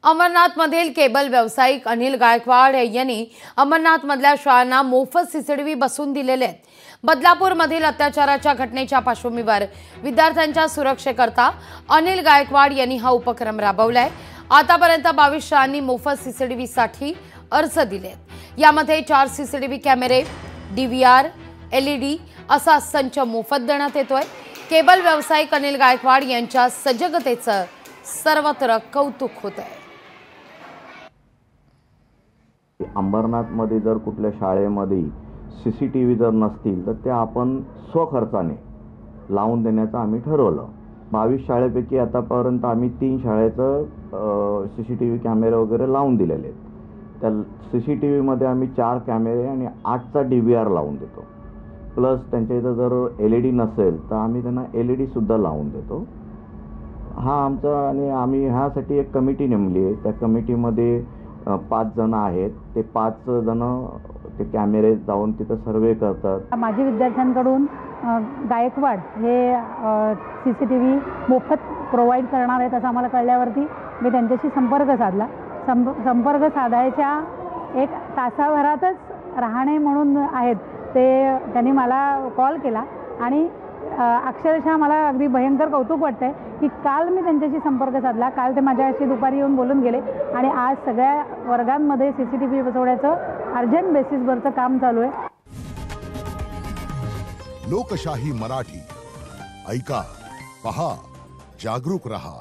अमरनाथमधील cable व्यावसायिक अनिल गायकवाड यांनी अमरनाथमधल्या शाळांना मोफत सीसीटीव्ही बसवून दिलेले आहेत। बदलापूरमधील अत्याचाराच्या घटनेच्या पार्श्वभूमीवर विद्यार्थ्यांच्या सुरक्षेकरता अनिल गायकवाड यांनी हा उपक्रम राबवलाय। आतापर्यंत 22 शाळांनी मोफत सीसीटीव्हीसाठी अर्ज दिलेत। यामध्ये 4 सीसीटीव्ही कॅमेरे, डीव्हीआर, एलईडी असा संच मोफत देण्यात येतोय। केबल व्यावसायिक अनिल गायकवाड यांच्या सजगतेचं सर्वत्र कौतुक होत आहे। अंबरनाथमध्ये जर कुठल्या शाळेमध्ये सीसीटीव्ही जर नसतील तर ते आपण स्वखर्चाने लावून देण्याचं आम्ही ठरवलं। 22 शाळेपैकी आतापर्यंत आम्ही 3 शाळेचं सीसीटीव्ही कॅमेरे वगैरे लावून दिलेले आहेत। त्या सीसीटीव्हीमध्ये आम्ही 4 कॅमेरे आणि 8चा डीव्हीआर लावून देतो। प्लस त्यांच्या इथं जर एलईडी नसेल तर आम्ही त्यांना एलईडी सुद्धा लावून देतो। हा आमचा आणि आम्ही ह्यासाठी एक कमिटी नेमली आहे। त्या कमिटीमध्ये 5 जण आहेत। ते 5 जण ते कॅमेरे जाऊन तिथं सर्वे करतात। माझे विद्यार्थ्यांकडून गायकवाड हे सीसीटीव्ही मोफत प्रोव्हाइड करणार आहेत असं आम्हाला कळल्यावरती मी त्यांच्याशी संपर्क साधला। संपर्क साधायच्या 1 तासाभरातच राहणे म्हणून आहेत ते त्यांनी मला कॉल केला आणि अक्षरशः मला अगदी भयंकर कौतुक वाटतंय की काल मी त्यांच्याशी संपर्क साधला। काल ते माझ्याशी दुपारी येऊन बोलून गेले आणि आज सगळ्या वर्गांमध्ये सीसीटीव्ही बसवण्याचं अर्जंट बेसिसवरचं काम चालू आहे। लोकशाही मराठी ऐका, पहा, जागरूक रहा।